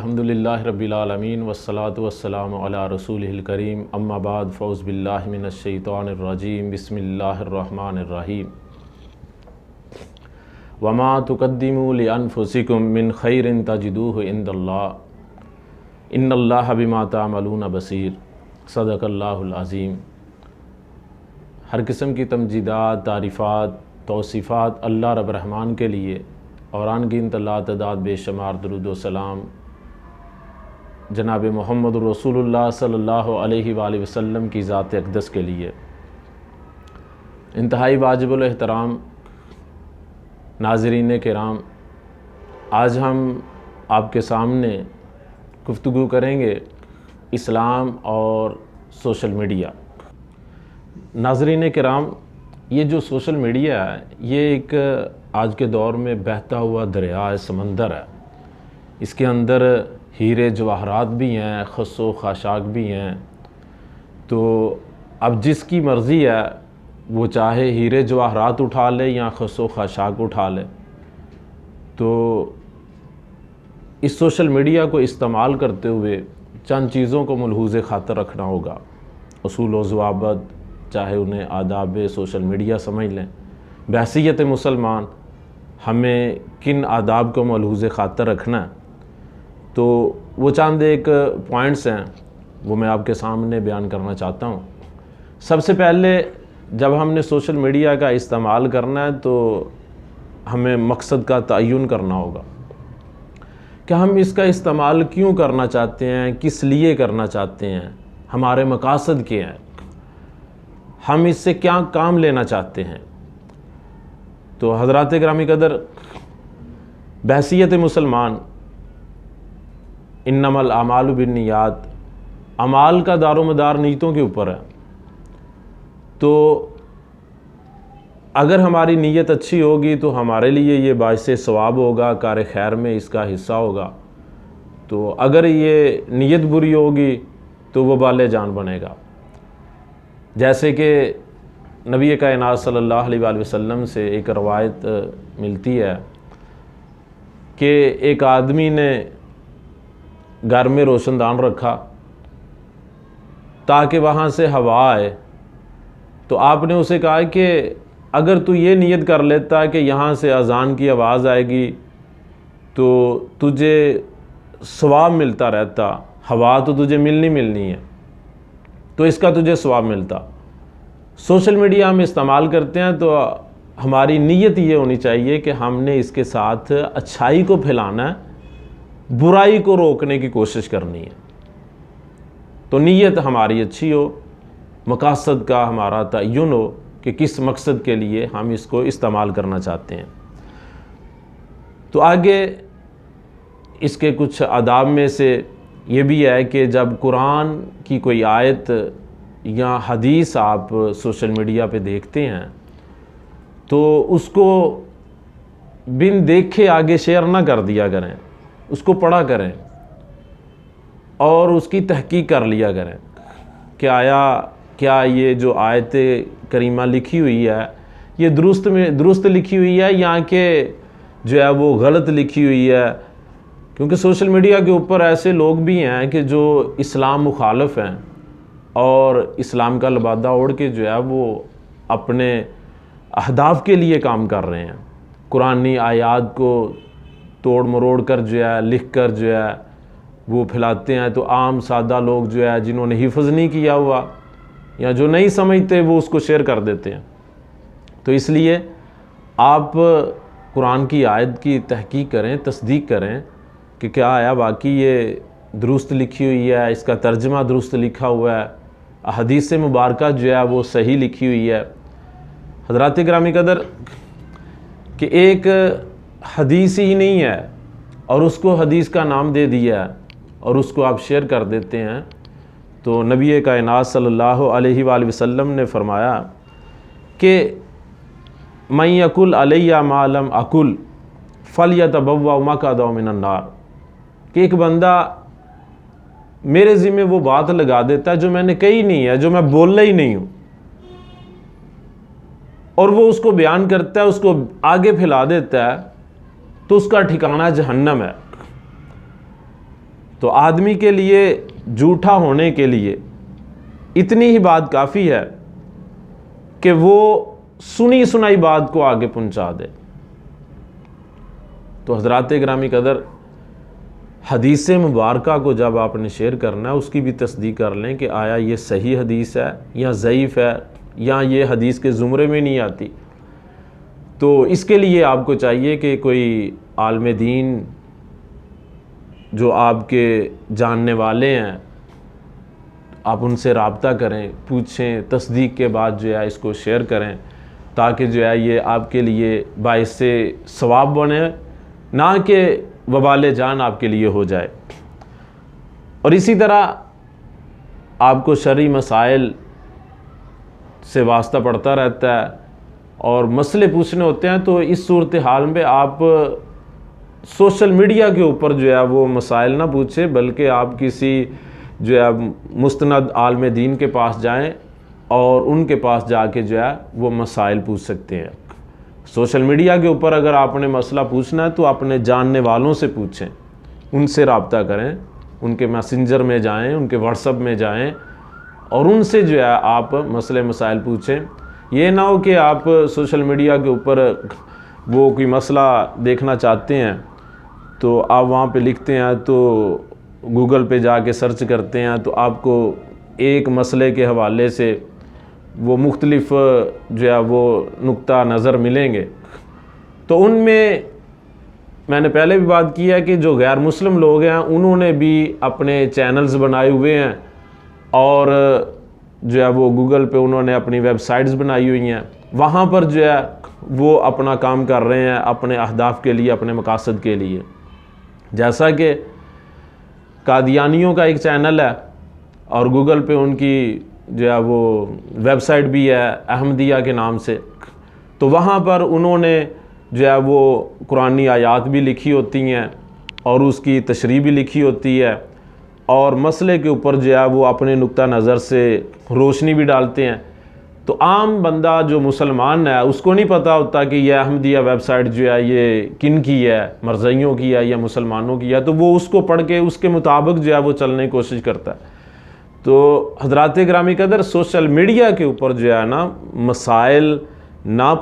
الحمدللہ رب العالمین والصلاة والسلام علی رسولہ الکریم اما بعد فاعوذ باللہ من الشیطان الرجیم بسم اللہ الرحمن الرحیم وما تقدموا لانفسکم من خیر تجدوہ عند اللہ ان اللہ بما تعملون بصیر صدق اللہ العظیم۔ ہر قسم کی تمجیدات، تعریفات، توصیفات اللہ رب الرحمن کے لیے اور ان کی انتلا تعداد بے شمار درود و سلام جناب محمد رسول اللہ صلی اللہ علیہ وآلہ وسلم کی ذات اقدس کے لیے۔ انتہائی واجب الاحترام ناظرین کرام، آج ہم آپ کے سامنے گفتگو کریں گے اسلام اور سوشل میڈیا۔ ناظرین کرام، یہ جو سوشل میڈیا ہے یہ ایک آج کے دور میں بہتا ہوا دریا سمندر ہے۔ اس کے اندر ہیرے جواہرات بھی ہیں، خس و خاشاک بھی ہیں۔ تو اب جس کی مرضی ہے وہ چاہے ہیرے جواہرات اٹھا لے یا خس و خاشاک اٹھا لے۔ تو اس سوشل میڈیا کو استعمال کرتے ہوئے چند چیزوں کو ملحوظ خاطر رکھنا ہوگا۔ اصول و ضوابط، چاہے انہیں آداب سوشل میڈیا سمجھ لیں، بحیثیت مسلمان ہمیں کن آداب کو ملحوظ خاطر رکھنا ہے، تو وہ چند ایک پوائنٹس ہیں وہ میں آپ کے سامنے بیان کرنا چاہتا ہوں۔ سب سے پہلے جب ہم نے سوشل میڈیا کا استعمال کرنا ہے تو ہمیں مقصد کا تعین کرنا ہوگا کہ ہم اس کا استعمال کیوں کرنا چاہتے ہیں، کس لیے کرنا چاہتے ہیں، ہمارے مقاصد کیا ہیں، ہم اس سے کیا کام لینا چاہتے ہیں۔ تو حضرات گرامی قدر، بحیثیت مسلمان انما الاعمال بالنیات، اعمال کا دار و مدار نیتوں کے اوپر ہے۔ تو اگر ہماری نیت اچھی ہوگی تو ہمارے لیے یہ باعث ثواب ہوگا، کار خیر میں اس کا حصہ ہوگا۔ تو اگر یہ نیت بری ہوگی تو وہ بال جان بنے گا۔ جیسے کہ نبی کائنات صلی اللہ علیہ وآلہ وسلم سے ایک روایت ملتی ہے کہ ایک آدمی نے گھر میں روشن دان رکھا تاکہ وہاں سے ہوا آئے۔ تو آپ نے اسے کہا کہ اگر تو یہ نیت کر لیتا کہ یہاں سے اذان کی آواز آئے گی تو تجھے ثواب ملتا رہتا، ہوا تو تجھے ملنی ہے، تو اس کا تجھے ثواب ملتا۔ سوشل میڈیا ہم استعمال کرتے ہیں تو ہماری نیت یہ ہونی چاہیے کہ ہم نے اس کے ساتھ اچھائی کو پھیلانا ہے، برائی کو روکنے کی کوشش کرنی ہے۔ تو نیت ہماری اچھی ہو، مقاصد کا ہمارا تعین ہو کہ کس مقصد کے لیے ہم اس کو استعمال کرنا چاہتے ہیں۔ تو آگے اس کے کچھ آداب میں سے یہ بھی ہے کہ جب قرآن کی کوئی آیت یا حدیث آپ سوشل میڈیا پہ دیکھتے ہیں تو اس کو بن دیکھے آگے شیئر نہ کر دیا کریں، اس کو پڑھا کریں اور اس کی تحقیق کر لیا کریں کہ کیا یہ جو آیت کریمہ لکھی ہوئی ہے یہ درست لکھی ہوئی ہے یا کہ جو ہے وہ غلط لکھی ہوئی ہے۔ کیونکہ سوشل میڈیا کے اوپر ایسے لوگ بھی ہیں کہ جو اسلام مخالف ہیں اور اسلام کا لبادہ اوڑھ کے جو ہے وہ اپنے اہداف کے لیے کام کر رہے ہیں، قرآنی آیات کو توڑ مروڑ کر جو ہے لکھ کر جو ہے وہ پھیلاتے ہیں۔ تو عام سادہ لوگ جو ہے جنہوں نے حفظ نہیں کیا ہوا یا جو نہیں سمجھتے وہ اس کو شیئر کر دیتے ہیں۔ تو اس لیے آپ قرآن کی آیت کی تحقیق کریں، تصدیق کریں کہ کیا آیا واقعی یہ درست لکھی ہوئی ہے، اس کا ترجمہ درست لکھا ہوا ہے، حدیث مبارکہ جو ہے وہ صحیح لکھی ہوئی ہے۔ حضرات گرامی قدر، کہ ایک حدیث ہی نہیں ہے اور اس کو حدیث کا نام دے دیا ہے اور اس کو آپ شیئر کر دیتے ہیں، تو نبی کائنات صلی اللہ علیہ وآلہ وسلم نے فرمایا کہ من یقل علیہ ما لم اقل فلیتبوأ مقعدہ من النار، کہ ایک بندہ میرے ذمہ وہ بات لگا دیتا ہے جو میں نے کہی نہیں ہے، جو میں بولنا ہی نہیں ہوں، اور وہ اس کو بیان کرتا ہے، اس کو آگے پھیلا دیتا ہے، تو اس کا ٹھکانہ جہنم ہے۔ تو آدمی کے لیے جھوٹا ہونے کے لیے اتنی ہی بات کافی ہے کہ وہ سنی سنائی بات کو آگے پہنچا دے۔ تو حضرات گرامی قدر، حدیث مبارکہ کو جب آپ نے شیئر کرنا ہے اس کی بھی تصدیق کر لیں کہ آیا یہ صحیح حدیث ہے یا ضعیف ہے یا یہ حدیث کے زمرے میں نہیں آتی۔ تو اس کے لیے آپ کو چاہیے کہ کوئی عالم دین جو آپ کے جاننے والے ہیں، آپ ان سے رابطہ کریں، پوچھیں، تصدیق کے بعد جو ہے اس کو شیئر کریں، تاکہ جو ہے یہ آپ کے لیے باعث ثواب بنے، نہ کہ وبال جان آپ کے لیے ہو جائے۔ اور اسی طرح آپ کو شرعی مسائل سے واسطہ پڑتا رہتا ہے اور مسئلے پوچھنے ہوتے ہیں، تو اس صورتحال میں آپ سوشل میڈیا کے اوپر جو ہے وہ مسائل نہ پوچھیں، بلکہ آپ کسی جو ہے مستند عالم دین کے پاس جائیں اور ان کے پاس جا کے جو ہے وہ مسائل پوچھ سکتے ہیں۔ سوشل میڈیا کے اوپر اگر آپ نے مسئلہ پوچھنا ہے تو اپنے جاننے والوں سے پوچھیں، ان سے رابطہ کریں، ان کے میسنجر میں جائیں، ان کے واٹس ایپ میں جائیں اور ان سے جو ہے آپ مسئلے مسائل پوچھیں۔ یہ نہ ہو کہ آپ سوشل میڈیا کے اوپر وہ کوئی مسئلہ دیکھنا چاہتے ہیں تو آپ وہاں پہ لکھتے ہیں، تو گوگل پہ جا کے سرچ کرتے ہیں تو آپ کو ایک مسئلے کے حوالے سے وہ مختلف جو ہے وہ نقطہ نظر ملیں گے۔ تو ان میں نے پہلے بھی بات کی ہے کہ جو غیر مسلم لوگ ہیں انہوں نے بھی اپنے چینلز بنائے ہوئے ہیں اور جو ہے وہ گوگل پہ انہوں نے اپنی ویب سائٹس بنائی ہوئی ہیں، وہاں پر جو ہے وہ اپنا کام کر رہے ہیں اپنے اہداف کے لیے، اپنے مقاصد کے لیے۔ جیسا کہ قادیانیوں کا ایک چینل ہے اور گوگل پہ ان کی جو ہے وہ ویب سائٹ بھی ہے احمدیہ کے نام سے، تو وہاں پر انہوں نے جو ہے وہ قرآنی آیات بھی لکھی ہوتی ہیں اور اس کی تشریح بھی لکھی ہوتی ہے اور مسئلے کے اوپر جو ہے وہ اپنے نقطہ نظر سے روشنی بھی ڈالتے ہیں۔ تو عام بندہ جو مسلمان ہے اس کو نہیں پتہ ہوتا کہ یہ احمدیہ ویب سائٹ جو ہے یہ کن کی ہے، مرزائیوں کی ہے یا مسلمانوں کی ہے، تو وہ اس کو پڑھ کے اس کے مطابق جو ہے وہ چلنے کی کوشش کرتا ہے۔ تو حضرات گرامی قدر، سوشل میڈیا کے اوپر جو ہے نا مسائل نہ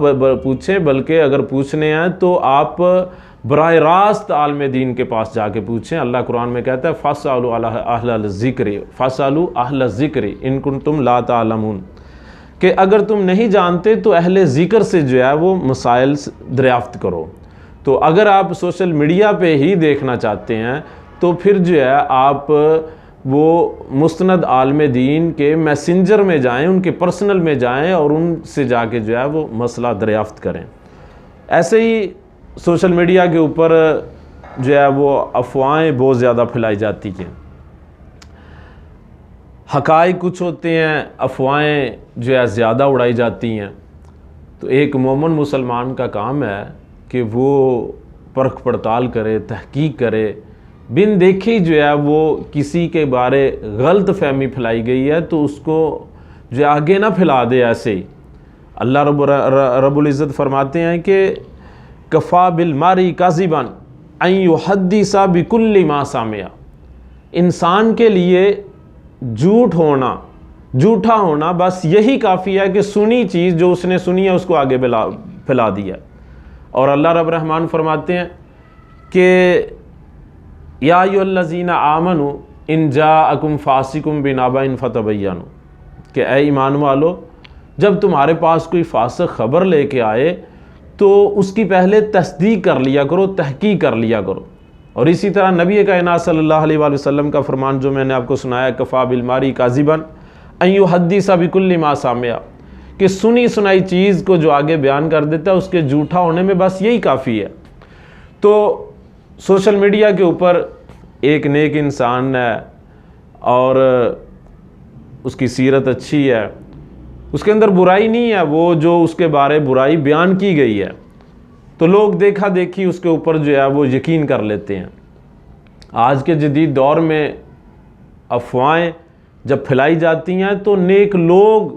پوچھیں، بلکہ اگر پوچھنے ہیں تو آپ براہ راست عالم دین کے پاس جا کے پوچھیں۔ اللہ قرآن میں کہتا ہے فَاسْأَلُوا اہل الذکر فَاسْأَلُوا اہل الذکر ان کنتم لا تعلمون، کہ اگر تم نہیں جانتے تو اہل ذکر سے جو ہے وہ مسائل دریافت کرو۔ تو اگر آپ سوشل میڈیا پہ ہی دیکھنا چاہتے ہیں تو پھر جو ہے آپ وہ مستند عالم دین کے میسنجر میں جائیں، ان کے پرسنل میں جائیں اور ان سے جا کے جو ہے وہ مسئلہ دریافت کریں۔ ایسے ہی سوشل میڈیا کے اوپر جو ہے وہ افواہیں بہت زیادہ پھیلائی جاتی ہیں، حقائق کچھ ہوتے ہیں، افواہیں جو ہے زیادہ اڑائی جاتی ہیں۔ تو ایک مومن مسلمان کا کام ہے کہ وہ پرکھ پڑتال کرے، تحقیق کرے، بن دیکھی جو ہے وہ کسی کے بارے غلط فہمی پھیلائی گئی ہے تو اس کو جو آگے نہ پھیلا دے ایسے ہی۔ اللہ رب العزت فرماتے ہیں کہ کفا بالماری کاذبا ان یحدث بکل ما سمع، انسان کے لیے جھوٹا ہونا بس یہی کافی ہے کہ سنی چیز جو اس نے سنی ہے اس کو آگے پھیلا دیا۔ اور اللہ رب الرحمن فرماتے ہیں کہ یا ایھا الذین آمنوا ان جاءکم فاسق بنبأ فتبینوا، کہ اے ایمان والو جب تمہارے پاس کوئی فاسق خبر لے کے آئے تو اس کی پہلے تصدیق کر لیا کرو، تحقیق کر لیا کرو۔ اور اسی طرح نبی کائنات صلی اللہ علیہ وآلہ وسلم کا فرمان جو میں نے آپ کو سنایا، کفا بالماری کاذبا ان یحدث بکل ما سمع، کہ سنی سنائی چیز کو جو آگے بیان کر دیتا ہے اس کے جھوٹا ہونے میں بس یہی کافی ہے۔ تو سوشل میڈیا کے اوپر ایک نیک انسان ہے اور اس کی سیرت اچھی ہے، اس کے اندر برائی نہیں ہے، وہ جو اس کے بارے برائی بیان کی گئی ہے تو لوگ دیکھا دیکھی اس کے اوپر جو ہے وہ یقین کر لیتے ہیں۔ آج کے جدید دور میں افواہیں جب پھیلائی جاتی ہیں تو نیک لوگ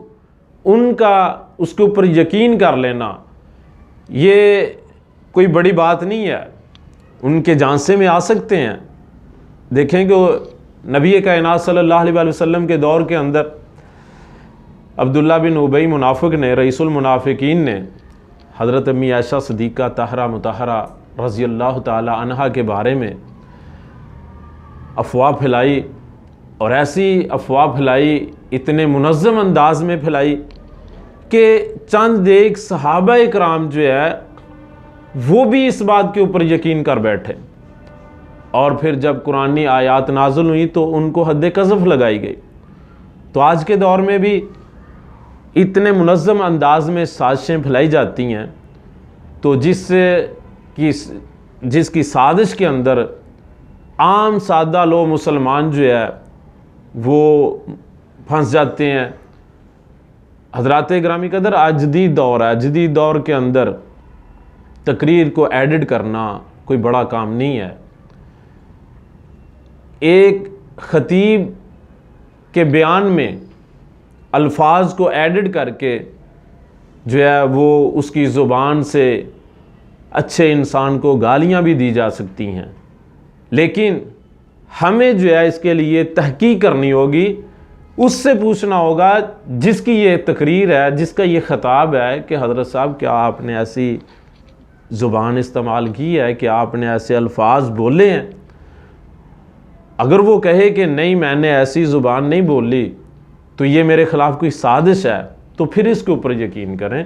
ان کا اس کے اوپر یقین کر لینا یہ کوئی بڑی بات نہیں ہے، ان کے جانسے میں آ سکتے ہیں، دیکھیں کہ نبی کائنات صلی اللہ علیہ وآلہ وسلم کے دور کے اندر عبداللہ بن ابی منافق نے، رئیس المنافقین نے، حضرت امی عائشہ صدیقہ طاہرہ مطہرہ رضی اللہ تعالی عنہا کے بارے میں افواہ پھیلائی، اور ایسی افواہ پھیلائی، اتنے منظم انداز میں پھیلائی کہ چند ایک صحابہ اکرام جو ہے وہ بھی اس بات کے اوپر یقین کر بیٹھے، اور پھر جب قرآنی آیات نازل ہوئی تو ان کو حد قذف لگائی گئی۔ تو آج کے دور میں بھی اتنے منظم انداز میں سازشیں پھیلائی جاتی ہیں، تو جس کی سازش کے اندر عام سادہ لوگ مسلمان جو ہے وہ پھنس جاتے ہیں۔ حضرات گرامی قدر، آج جدید دور ہے، جدید دور کے اندر تقریر کو ایڈٹ کرنا کوئی بڑا کام نہیں ہے۔ ایک خطیب کے بیان میں الفاظ کو ایڈٹ کر کے جو ہے وہ اس کی زبان سے اچھے انسان کو گالیاں بھی دی جا سکتی ہیں، لیکن ہمیں جو ہے اس کے لیے تحقیق کرنی ہوگی، اس سے پوچھنا ہوگا جس کی یہ تقریر ہے، جس کا یہ خطاب ہے، کہ حضرت صاحب کیا آپ نے ایسی زبان استعمال کی ہے، کہ آپ نے ایسے الفاظ بولے ہیں؟ اگر وہ کہے کہ نہیں میں نے ایسی زبان نہیں بولی، تو یہ میرے خلاف کوئی سازش ہے، تو پھر اس کے اوپر یقین کریں،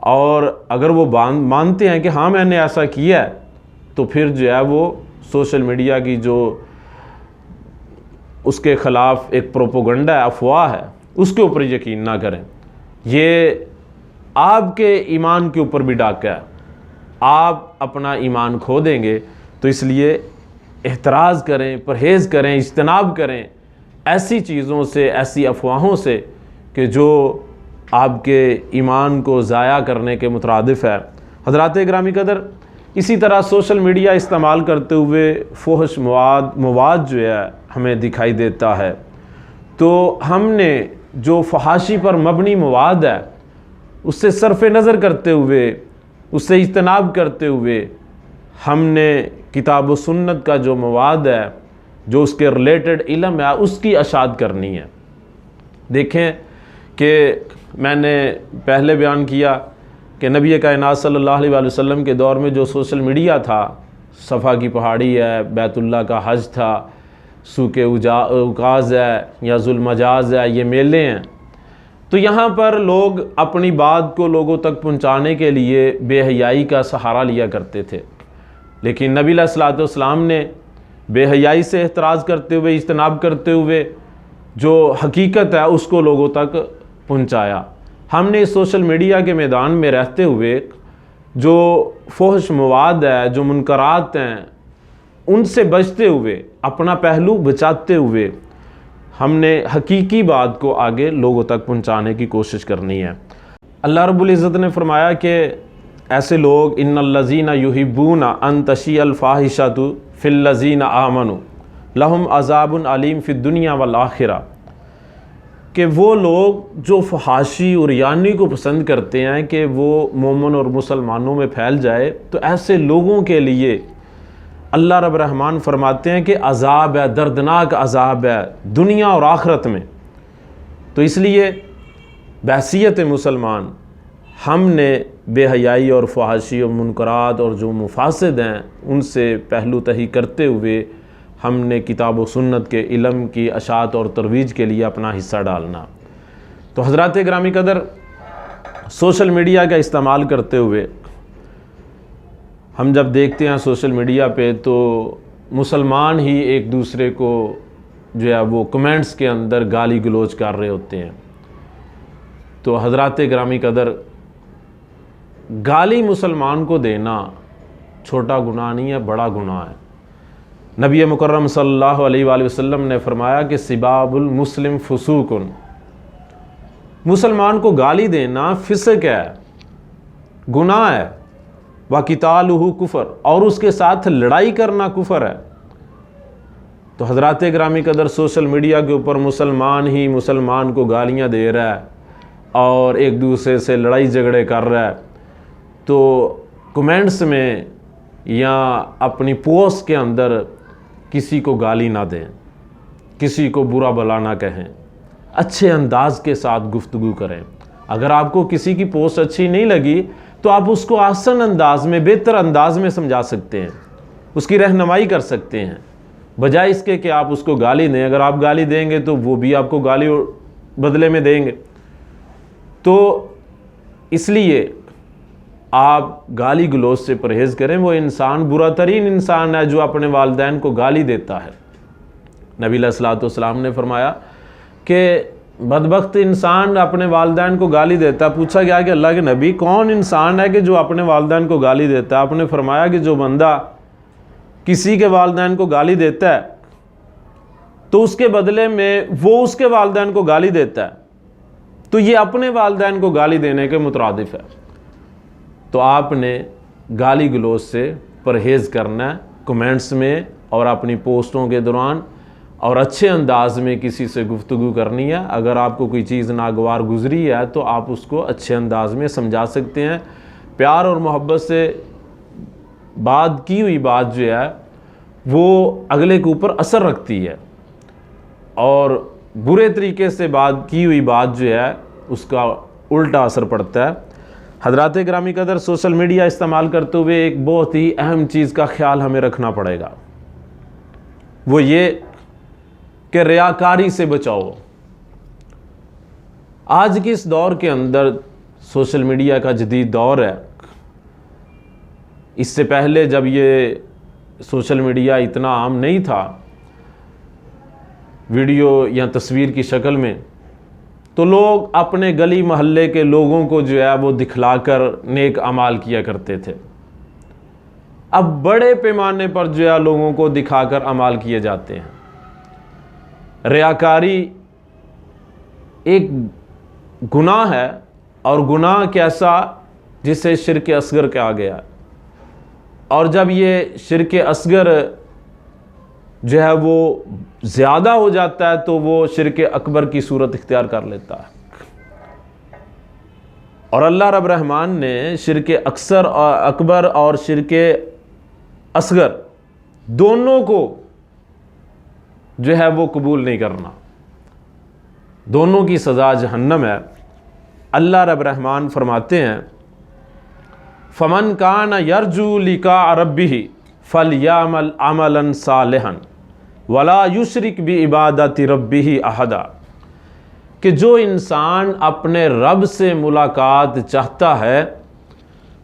اور اگر وہ مانتے ہیں کہ ہاں میں نے ایسا کیا ہے، تو پھر جو ہے وہ سوشل میڈیا کی جو اس کے خلاف ایک پروپیگنڈا ہے، افواہ ہے، اس کے اوپر یقین نہ کریں۔ یہ آپ کے ایمان کے اوپر بھی ڈاکہ ہے، آپ اپنا ایمان کھو دیں گے۔ تو اس لیے احتراز کریں، پرہیز کریں، اجتناب کریں ایسی چیزوں سے، ایسی افواہوں سے کہ جو آپ کے ایمان کو ضائع کرنے کے مترادف ہے۔ حضرات گرامی قدر، اسی طرح سوشل میڈیا استعمال کرتے ہوئے فحش مواد جو ہے ہمیں دکھائی دیتا ہے، تو ہم نے جو فحاشی پر مبنی مواد ہے اس سے صرف نظر کرتے ہوئے، اس سے اجتناب کرتے ہوئے، ہم نے کتاب و سنت کا جو مواد ہے، جو اس کے ریلیٹڈ علم ہے، اس کی اشاعت کرنی ہے۔ دیکھیں کہ میں نے پہلے بیان کیا کہ نبی کائنات صلی اللہ علیہ وآلہ وسلم کے دور میں جو سوشل میڈیا تھا، صفا کی پہاڑی ہے، بیت اللہ کا حج تھا، سوق عکاظ ہے یا ذوالمجاز ہے، یہ میلے ہیں، تو یہاں پر لوگ اپنی بات کو لوگوں تک پہنچانے کے لیے بے حیائی کا سہارا لیا کرتے تھے، لیکن نبی علیہ الصلوۃ والسلام نے بے حیائی سے احتراز کرتے ہوئے، اجتناب کرتے ہوئے جو حقیقت ہے اس کو لوگوں تک پہنچایا۔ ہم نے سوشل میڈیا کے میدان میں رہتے ہوئے جو فحش مواد ہے، جو منکرات ہیں، ان سے بچتے ہوئے، اپنا پہلو بچاتے ہوئے، ہم نے حقیقی بات کو آگے لوگوں تک پہنچانے کی کوشش کرنی ہے۔ اللہ رب العزت نے فرمایا کہ ایسے لوگ ان الذین یحبون ان تشیع الفاحشۃ فی الذین آمنوا لہم عذاب علیم فی الدنیا والآخرہ، کہ وہ لوگ جو فحاشی اور یعنی کو پسند کرتے ہیں کہ وہ مومن اور مسلمانوں میں پھیل جائے، تو ایسے لوگوں کے لیے اللہ رب الرحمن فرماتے ہیں کہ عذاب ہے، دردناک عذاب ہے دنیا اور آخرت میں۔ تو اس لیے بحیثیت مسلمان ہم نے بے حیائی اور فحاشی اور منکرات اور جو مفاسد ہیں ان سے پہلو تہی کرتے ہوئے ہم نے کتاب و سنت کے علم کی اشاعت اور ترویج کے لیے اپنا حصہ ڈالنا۔ تو حضرات گرامی قدر، سوشل میڈیا کا استعمال کرتے ہوئے ہم جب دیکھتے ہیں سوشل میڈیا پہ تو مسلمان ہی ایک دوسرے کو جو ہے وہ کمنٹس کے اندر گالی گلوچ کر رہے ہوتے ہیں۔ تو حضرات گرامی قدر، گالی مسلمان کو دینا چھوٹا گناہ نہیں ہے، بڑا گناہ ہے۔ نبی مکرم صلی اللہ علیہ وآلہ وسلم نے فرمایا کہ سباب المسلم فسوق، مسلمان کو گالی دینا فسق ہے، گناہ ہے، وَقِتَالُهُ کفر، اور اس کے ساتھ لڑائی کرنا کفر ہے۔ تو حضرات گرامی قدر، سوشل میڈیا کے اوپر مسلمان ہی مسلمان کو گالیاں دے رہا ہے اور ایک دوسرے سے لڑائی جھگڑے کر رہا ہے، تو کمنٹس میں یا اپنی پوسٹ کے اندر کسی کو گالی نہ دیں، کسی کو برا بھلا نہ کہیں، اچھے انداز کے ساتھ گفتگو کریں۔ اگر آپ کو کسی کی پوسٹ اچھی نہیں لگی تو آپ اس کو آسان انداز میں، بہتر انداز میں سمجھا سکتے ہیں، اس کی رہنمائی کر سکتے ہیں، بجائے اس کے کہ آپ اس کو گالی دیں۔ اگر آپ گالی دیں گے تو وہ بھی آپ کو گالی بدلے میں دیں گے۔ تو اس لیے آپ گالی گلوچ سے پرہیز کریں۔ وہ انسان برا ترین انسان ہے جو اپنے والدین کو گالی دیتا ہے۔ نبی علیہ الصلوۃ والسلام نے فرمایا کہ بدبخت انسان اپنے والدین کو گالی دیتا ہے۔ پوچھا گیا کہ اللہ کے نبی کون انسان ہے کہ جو اپنے والدین کو گالی دیتا ہے؟ آپ نے فرمایا کہ جو بندہ کسی کے والدین کو گالی دیتا ہے تو اس کے بدلے میں وہ اس کے والدین کو گالی دیتا ہے، تو یہ اپنے والدین کو گالی دینے کے مترادف ہے۔ تو آپ نے گالی گلوچ سے پرہیز کرنا ہے کمنٹس میں اور اپنی پوسٹوں کے دوران، اور اچھے انداز میں کسی سے گفتگو کرنی ہے۔ اگر آپ کو کوئی چیز ناگوار گزری ہے تو آپ اس کو اچھے انداز میں سمجھا سکتے ہیں۔ پیار اور محبت سے بات کی ہوئی بات جو ہے وہ اگلے کے اوپر اثر رکھتی ہے، اور برے طریقے سے بات کی ہوئی بات جو ہے اس کا الٹا اثر پڑتا ہے۔ حضرات گرامی قدر، سوشل میڈیا استعمال کرتے ہوئے ایک بہت ہی اہم چیز کا خیال ہمیں رکھنا پڑے گا، وہ یہ کہ ریاکاری سے بچاؤ۔ آج کے اس دور کے اندر سوشل میڈیا کا جدید دور ہے۔ اس سے پہلے جب یہ سوشل میڈیا اتنا عام نہیں تھا ویڈیو یا تصویر کی شکل میں، تو لوگ اپنے گلی محلے کے لوگوں کو جو ہے وہ دکھلا کر نیک اعمال کیا کرتے تھے۔ اب بڑے پیمانے پر جو ہے لوگوں کو دکھا کر اعمال کیے جاتے ہیں۔ ریاکاری ایک گناہ ہے، اور گناہ کیسا؟ جسے شرک اصغر کہا گیا، اور جب یہ شرک اصغر جو ہے وہ زیادہ ہو جاتا ہے تو وہ شرک اکبر کی صورت اختیار کر لیتا ہے۔ اور اللہ رب رحمان نے شرک اکبر اور شرک اصغر دونوں کو جو ہے وہ قبول نہیں کرنا، دونوں کی سزا جہنم ہے۔ اللہ رب رحمان فرماتے ہیں فَمَنْ كَانَ يَرْجُو لِقَاءَ رَبِّهِ فَلْيَعْمَلْ عَمَلًا صَالِحًا وَلَا يُشْرِكْ بِعِبَادَةِ رَبِّهِ أَحَدًا، کہ جو انسان اپنے رب سے ملاقات چاہتا ہے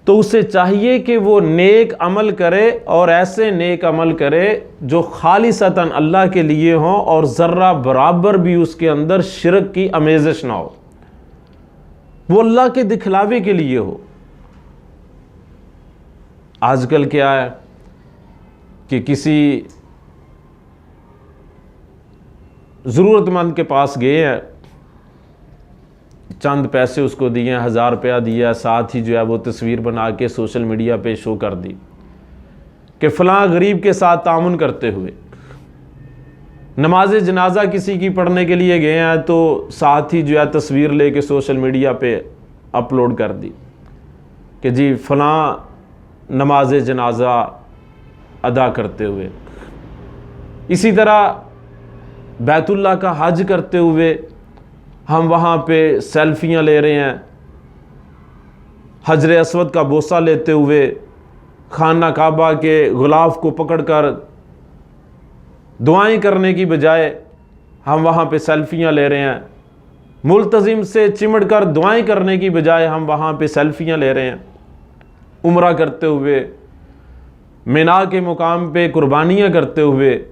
تو اسے چاہیے کہ وہ نیک عمل کرے، اور ایسے نیک عمل کرے جو خالصتاً اللہ کے لیے ہوں، اور ذرہ برابر بھی اس کے اندر شرک کی آمیزش نہ ہو، وہ اللہ کے دکھلاوے کے لیے ہو۔ آج کل کیا ہے کہ کسی ضرورت مند کے پاس گئے ہیں، چند پیسے اس کو دیے، 1000 روپیہ دیا، ساتھ ہی جو ہے وہ تصویر بنا کے سوشل میڈیا پہ شو کر دی کہ فلاں غریب کے ساتھ تعاون کرتے ہوئے۔ نماز جنازہ کسی کی پڑھنے کے لیے گئے ہیں تو ساتھ ہی جو ہے تصویر لے کے سوشل میڈیا پہ اپلوڈ کر دی کہ جی فلاں نماز جنازہ ادا کرتے ہوئے۔ اسی طرح بیت اللہ کا حج کرتے ہوئے ہم وہاں پہ سیلفیاں لے رہے ہیں، حجر اسود کا بوسہ لیتے ہوئے، خانہ کعبہ کے غلاف کو پکڑ کر دعائیں کرنے کی بجائے ہم وہاں پہ سیلفیاں لے رہے ہیں، ملتزم سے چمڑ کر دعائیں کرنے کی بجائے ہم وہاں پہ سیلفیاں لے رہے ہیں، عمرہ کرتے ہوئے، مینا کے مقام پہ قربانیاں کرتے ہوئے،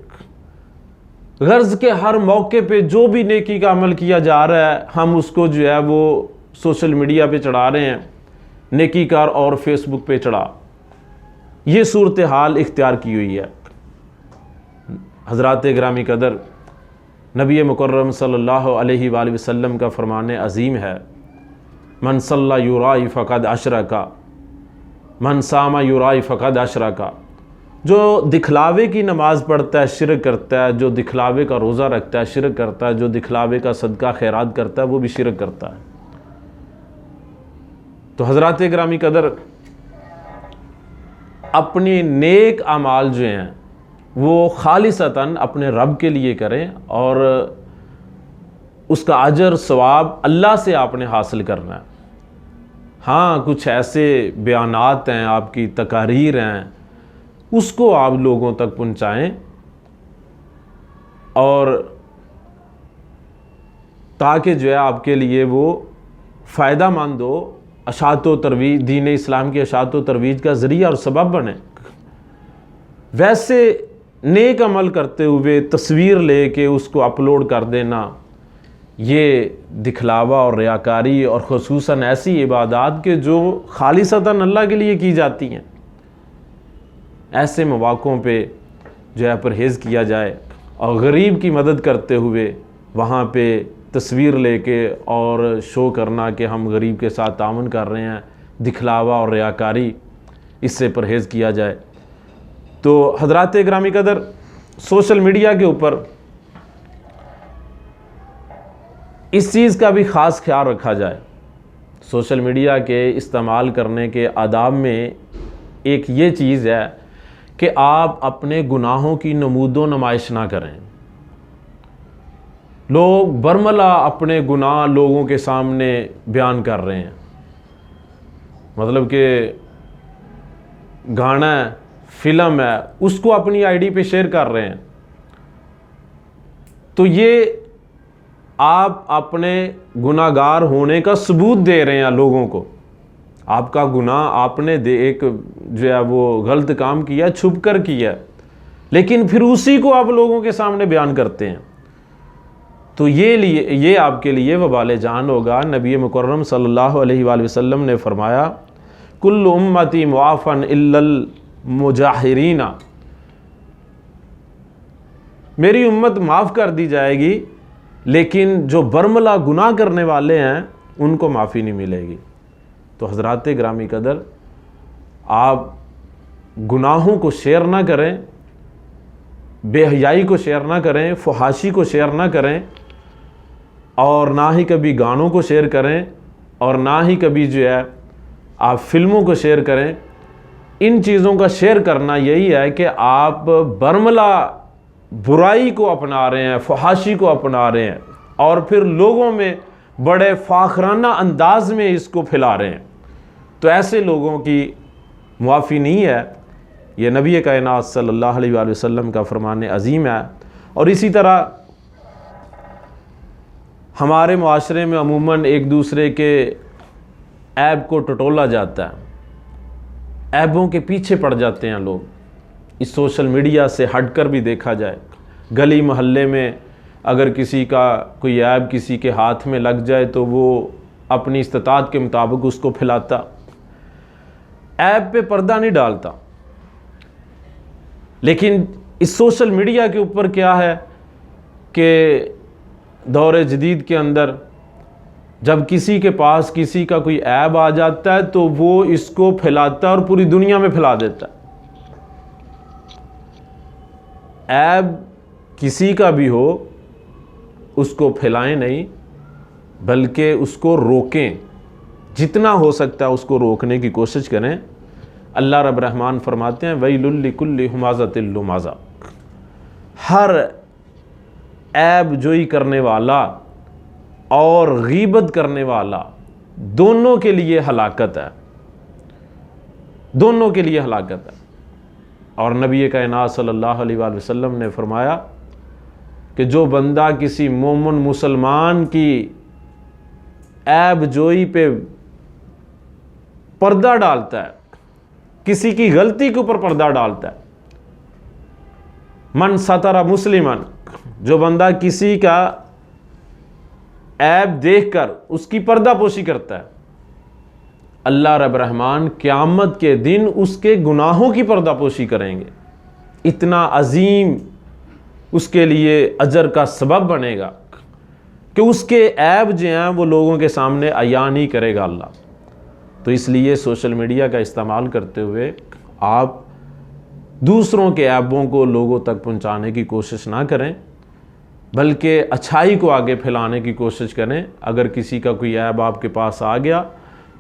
غرض کے ہر موقع پہ جو بھی نیکی کا عمل کیا جا رہا ہے ہم اس کو جو ہے وہ سوشل میڈیا پہ چڑھا رہے ہیں، نیکی کار اور فیس بک پہ چڑھا۔ یہ صورتحال اختیار کی ہوئی ہے۔ حضرات گرامی قدر، نبی مکرم صلی اللہ علیہ وآلہ وسلم کا فرمان عظیم ہے من صلی یرائی فقد اشرک، من صام یرائی فقد اشرک۔ جو دکھلاوے کی نماز پڑھتا ہے شرک کرتا ہے، جو دکھلاوے کا روزہ رکھتا ہے شرک کرتا ہے، جو دکھلاوے کا صدقہ خیرات کرتا ہے وہ بھی شرک کرتا ہے۔ تو حضرات گرامی قدر، اپنی نیک اعمال جو ہیں وہ خالصتاً اپنے رب کے لیے کریں اور اس کا اجر ثواب اللہ سے آپ نے حاصل کرنا ہے۔ ہاں کچھ ایسے بیانات ہیں، آپ کی تقاریر ہیں، اس کو آپ لوگوں تک پہنچائیں اور تاکہ جو ہے آپ کے لیے وہ فائدہ مند ہو، اشاعت و ترویج، دین اسلام کی اشاعت و ترویج کا ذریعہ اور سبب بنے۔ ویسے نیک عمل کرتے ہوئے تصویر لے کے اس کو اپلوڈ کر دینا، یہ دکھلاوا اور ریاکاری، اور خصوصاً ایسی عبادات کے جو خالصتاً اللہ کے لیے کی جاتی ہیں، ایسے مواقعوں پہ جو ہے پرہیز کیا جائے، اور غریب کی مدد کرتے ہوئے وہاں پہ تصویر لے کے اور شو کرنا کہ ہم غریب کے ساتھ تعاون کر رہے ہیں، دکھلاوا اور ریاکاری، اس سے پرہیز کیا جائے۔ تو حضرات گرامی قدر، سوشل میڈیا کے اوپر اس چیز کا بھی خاص خیال رکھا جائے۔ سوشل میڈیا کے استعمال کرنے کے آداب میں ایک یہ چیز ہے کہ آپ اپنے گناہوں کی نمود و نمائش نہ کریں۔ لوگ برملا اپنے گناہ لوگوں کے سامنے بیان کر رہے ہیں، مطلب کہ گانا ہے، فلم ہے، اس کو اپنی آئی ڈی پہ شیئر کر رہے ہیں۔ تو یہ آپ اپنے گناہگار ہونے کا ثبوت دے رہے ہیں لوگوں کو۔ آپ کا گناہ آپ نے ایک جو ہے وہ غلط کام کیا، چھپ کر کیا، لیکن پھر اسی کو آپ لوگوں کے سامنے بیان کرتے ہیں، تو یہ آپ کے لیے وبال جان ہوگا۔ نبی مکرم صلی اللہ علیہ وآلہ وسلم نے فرمایا، کل امتی معافن الا المجاہرین، میری امت معاف کر دی جائے گی لیکن جو برملا گناہ کرنے والے ہیں ان کو معافی نہیں ملے گی۔ تو حضرات گرامی قدر، آپ گناہوں کو شیئر نہ کریں، بے حیائی کو شیئر نہ کریں، فحاشی کو شیئر نہ کریں، اور نہ ہی کبھی گانوں کو شیئر کریں، اور نہ ہی کبھی جو ہے آپ فلموں کو شیئر کریں۔ ان چیزوں کا شیئر کرنا یہی ہے کہ آپ برملا برائی کو اپنا رہے ہیں، فحاشی کو اپنا رہے ہیں، اور پھر لوگوں میں بڑے فاخرانہ انداز میں اس کو پھیلا رہے ہیں۔ تو ایسے لوگوں کی معافی نہیں ہے، یہ نبی کائنات صلی اللہ علیہ وآلہ وسلم کا فرمان عظیم ہے۔ اور اسی طرح ہمارے معاشرے میں عموماً ایک دوسرے کے عیب کو ٹٹولا جاتا ہے، عیبوں کے پیچھے پڑ جاتے ہیں لوگ۔ اس سوشل میڈیا سے ہٹ کر بھی دیکھا جائے، گلی محلے میں اگر کسی کا کوئی عیب کسی کے ہاتھ میں لگ جائے تو وہ اپنی استطاعت کے مطابق اس کو پھیلاتا، عیب پہ پردہ نہیں ڈالتا۔ لیکن اس سوشل میڈیا کے اوپر کیا ہے کہ دور جدید کے اندر جب کسی کے پاس کسی کا کوئی عیب آ جاتا ہے تو وہ اس کو پھیلاتا ہے اور پوری دنیا میں پھیلا دیتا ہے۔ عیب کسی کا بھی ہو اس کو پھیلائیں نہیں، بلکہ اس کو روکیں، جتنا ہو سکتا ہے اس کو روکنے کی کوشش کریں۔ اللہ رب رحمان فرماتے ہیں وَيْلٌ لِكُلِّ ہُمَازَةٍ لُمَازَةٍ، ہر عیب جوئی کرنے والا اور غیبت کرنے والا دونوں کے لیے ہلاکت ہے، دونوں کے لیے ہلاکت ہے۔ اور نبی کائنات صلی اللہ علیہ وآلہ وسلم نے فرمایا کہ جو بندہ کسی مومن مسلمان کی عیب جوئی پہ پردہ ڈالتا ہے، کسی کی غلطی کے اوپر پردہ ڈالتا ہے، من ستر مسلمن، جو بندہ کسی کا عیب دیکھ کر اس کی پردہ پوشی کرتا ہے، اللہ رب رحمان قیامت کے دن اس کے گناہوں کی پردہ پوشی کریں گے۔ اتنا عظیم اس کے لیے اجر کا سبب بنے گا کہ اس کے عیب جو ہیں وہ لوگوں کے سامنے عیاں نہیں کرے گا اللہ۔ تو اس لیے سوشل میڈیا کا استعمال کرتے ہوئے آپ دوسروں کے عیبوں کو لوگوں تک پہنچانے کی کوشش نہ کریں، بلکہ اچھائی کو آگے پھیلانے کی کوشش کریں۔ اگر کسی کا کوئی عیب آپ کے پاس آ گیا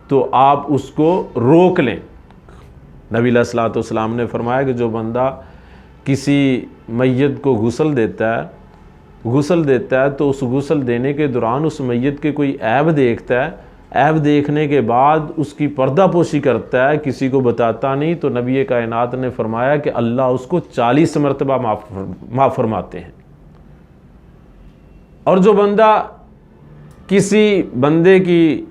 تو آپ اس کو روک لیں۔ نبی علیہ الصلوۃ والسلام نے فرمایا کہ جو بندہ کسی میت کو غسل دیتا ہے تو اس غسل دینے کے دوران اس میت کے کوئی عیب دیکھتا ہے، عیب دیکھنے کے بعد اس کی پردہ پوشی کرتا ہے، کسی کو بتاتا نہیں، تو نبی کائنات نے فرمایا کہ اللہ اس کو 40 مرتبہ معاف فرماتے ہیں۔ اور جو بندہ کسی بندے کی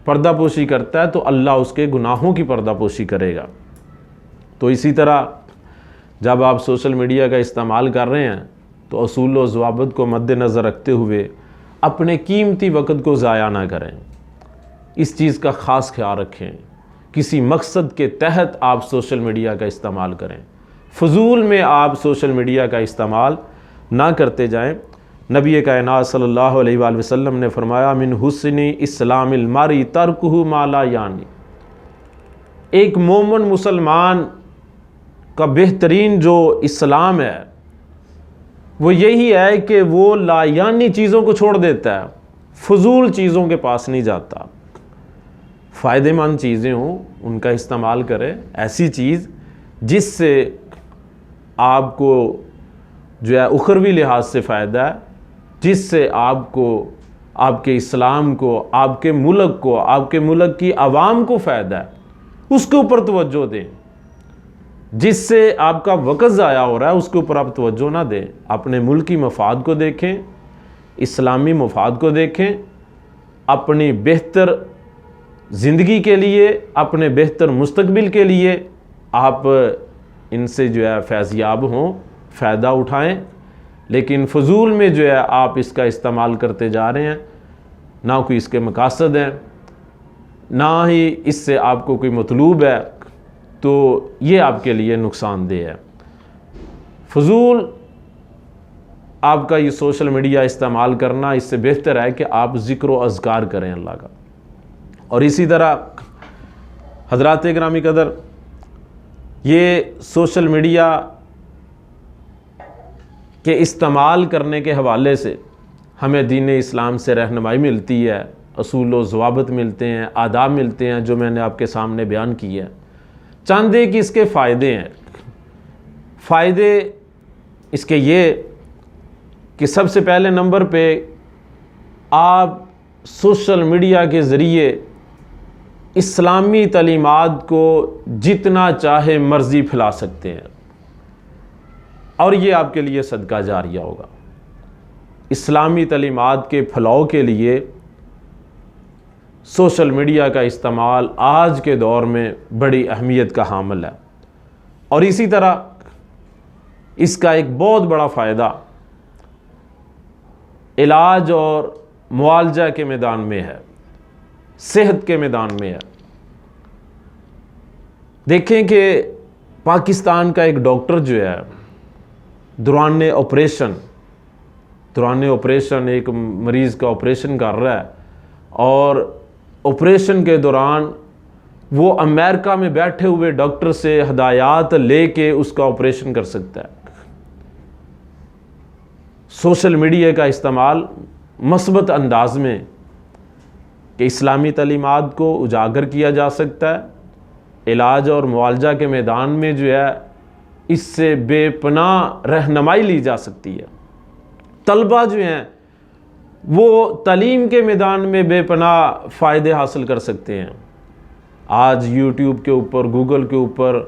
پردہ پوشی کرتا ہے تو اللہ اس کے گناہوں کی پردہ پوشی کرے گا۔ تو اسی طرح جب آپ سوشل میڈیا کا استعمال کر رہے ہیں تو اصول و ضوابط کو مد نظر رکھتے ہوئے اپنے قیمتی وقت کو ضائع نہ کریں، اس چیز کا خاص خیال رکھیں، کسی مقصد کے تحت آپ سوشل میڈیا کا استعمال کریں، فضول میں آپ سوشل میڈیا کا استعمال نہ کرتے جائیں۔ نبی کائنات صلی اللہ علیہ وآلہ وسلم نے فرمایا من حسن اسلام المرء ترکہ ما لا یعنی، ایک مومن مسلمان کا بہترین جو اسلام ہے وہ یہی ہے کہ وہ لا یعنی چیزوں کو چھوڑ دیتا ہے، فضول چیزوں کے پاس نہیں جاتا، فائدہ مند چیزیں ہوں ان کا استعمال کرے، ایسی چیز جس سے آپ کو جو ہے اخروی لحاظ سے فائدہ ہے، جس سے آپ کو، آپ کے اسلام کو، آپ کے ملک کو، آپ کے ملک کی عوام کو فائدہ ہے، اس کے اوپر توجہ دیں۔ جس سے آپ کا وقت ضائع ہو رہا ہے اس کے اوپر آپ توجہ نہ دیں، اپنے ملکی مفاد کو دیکھیں، اسلامی مفاد کو دیکھیں، اپنی بہتر زندگی کے لیے، اپنے بہتر مستقبل کے لیے آپ ان سے جو ہے فیضیاب ہوں، فائدہ اٹھائیں، لیکن فضول میں جو ہے آپ اس کا استعمال کرتے جا رہے ہیں، نہ کوئی اس کے مقاصد ہیں، نہ ہی اس سے آپ کو کوئی مطلوب ہے، تو یہ آپ کے لیے نقصان دہ ہے۔ فضول آپ کا یہ سوشل میڈیا استعمال کرنا اس سے بہتر ہے کہ آپ ذکر و اذکار کریں اللہ کا۔ اور اسی طرح حضرات گرامی قدر، یہ سوشل میڈیا کے استعمال کرنے کے حوالے سے ہمیں دین اسلام سے رہنمائی ملتی ہے، اصول و ضوابط ملتے ہیں، آداب ملتے ہیں جو میں نے آپ کے سامنے بیان کیے ہیں۔ چاند کہ اس کے فائدے ہیں، فائدے اس کے یہ کہ سب سے پہلے نمبر پہ آپ سوشل میڈیا کے ذریعے اسلامی تعلیمات کو جتنا چاہے مرضی پھیلا سکتے ہیں، اور یہ آپ کے لیے صدقہ جاریہ ہوگا۔ اسلامی تعلیمات کے پھیلاؤ کے لیے سوشل میڈیا کا استعمال آج کے دور میں بڑی اہمیت کا حامل ہے۔ اور اسی طرح اس کا ایک بہت بڑا فائدہ علاج اور معالجہ کے میدان میں ہے، صحت کے میدان میں ہے۔ دیکھیں کہ پاکستان کا ایک ڈاکٹر جو ہے دوران آپریشن ایک مریض کا آپریشن کر رہا ہے، اور آپریشن کے دوران وہ امریکہ میں بیٹھے ہوئے ڈاکٹر سے ہدایات لے کے اس کا آپریشن کر سکتا ہے۔ سوشل میڈیا کا استعمال مثبت انداز میں کہ اسلامی تعلیمات کو اجاگر کیا جا سکتا ہے، علاج اور معالجہ کے میدان میں جو ہے اس سے بے پناہ رہنمائی لی جا سکتی ہے۔ طلبہ جو ہیں وہ تعلیم کے میدان میں بے پناہ فائدے حاصل کر سکتے ہیں۔ آج یوٹیوب کے اوپر، گوگل کے اوپر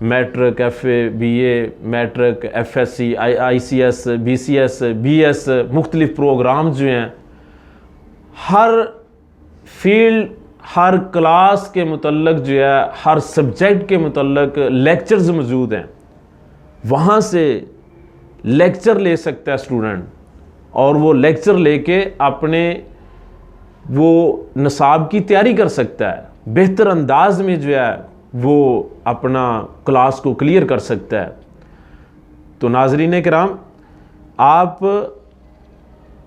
matric, F A, B A, matric, F S C, I C S, B C S, B S, مختلف پروگرام جو ہیں، ہر فیلڈ، ہر کلاس کے متعلق جو ہے، ہر سبجیکٹ کے متعلق لیکچرز موجود ہیں۔ وہاں سے لیکچر لے سکتا ہے اسٹوڈنٹ، اور وہ لیکچر لے کے اپنے وہ نصاب کی تیاری کر سکتا ہے، بہتر انداز میں جو ہے وہ اپنا کلاس کو کلیئر کر سکتا ہے۔ تو ناظرین کرام، آپ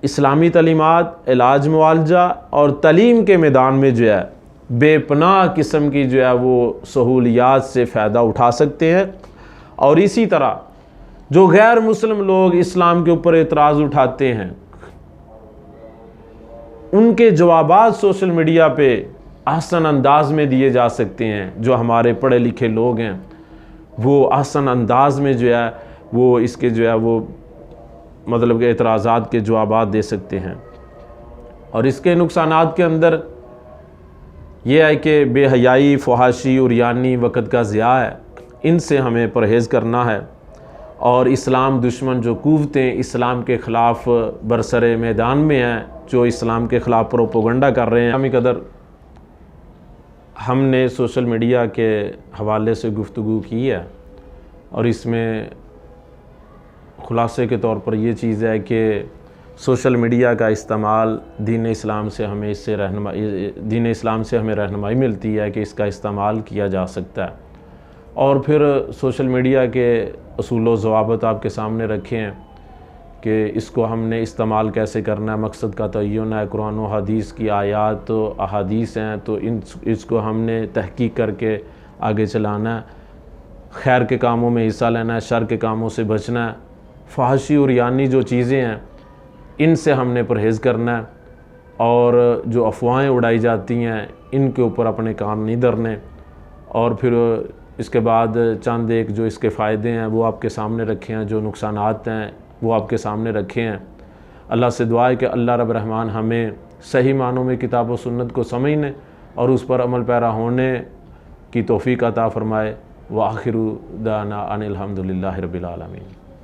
اسلامی تعلیمات، علاج معالجہ اور تعلیم کے میدان میں جو ہے بے پناہ قسم کی جو ہے وہ سہولیات سے فائدہ اٹھا سکتے ہیں۔ اور اسی طرح جو غیر مسلم لوگ اسلام کے اوپر اعتراض اٹھاتے ہیں، ان کے جوابات سوشل میڈیا پہ آسان انداز میں دیے جا سکتے ہیں۔ جو ہمارے پڑھے لکھے لوگ ہیں وہ آسان انداز میں جو ہے وہ اس کے جو ہے وہ مطلب کہ اعتراضات کے جوابات دے سکتے ہیں۔ اور اس کے نقصانات کے اندر یہ ہے کہ بے حیائی، فحاشی، عریانی، وقت کا ضیاع ہے، ان سے ہمیں پرہیز کرنا ہے۔ اور اسلام دشمن جو قوتیں اسلام کے خلاف برسر میدان میں ہیں، جو اسلام کے خلاف پروپیگنڈا کر رہے ہیں، ہمیں قدر ہم نے سوشل میڈیا کے حوالے سے گفتگو کی ہے، اور اس میں خلاصے کے طور پر یہ چیز ہے کہ سوشل میڈیا کا استعمال دین اسلام سے ہمیں رہنمائی ملتی ہے کہ اس کا استعمال کیا جا سکتا ہے۔ اور پھر سوشل میڈیا کے اصول و ضوابط آپ کے سامنے رکھے ہیں کہ اس کو ہم نے استعمال کیسے کرنا ہے، مقصد کا تعین ہے، قرآن و حدیث کی آیات و احادیث ہیں تو اس کو ہم نے تحقیق کر کے آگے چلانا ہے، خیر کے کاموں میں حصہ لینا ہے، شر کے کاموں سے بچنا ہے، فحاشی اور عریانی جو چیزیں ہیں ان سے ہم نے پرہیز کرنا ہے، اور جو افواہیں اڑائی جاتی ہیں ان کے اوپر اپنے کام نہیں دھرنے۔ اور پھر اس کے بعد چند ایک جو اس کے فائدے ہیں وہ آپ کے سامنے رکھے ہیں، جو نقصانات ہیں وہ آپ کے سامنے رکھے ہیں۔ اللہ سے دعا ہے کہ اللہ رب الرحمن ہمیں صحیح معنوں میں کتاب و سنت کو سمجھنے اور اس پر عمل پیرا ہونے کی توفیق عطا فرمائے۔ وآخر دعوانا ان الحمد للہ رب العالمین۔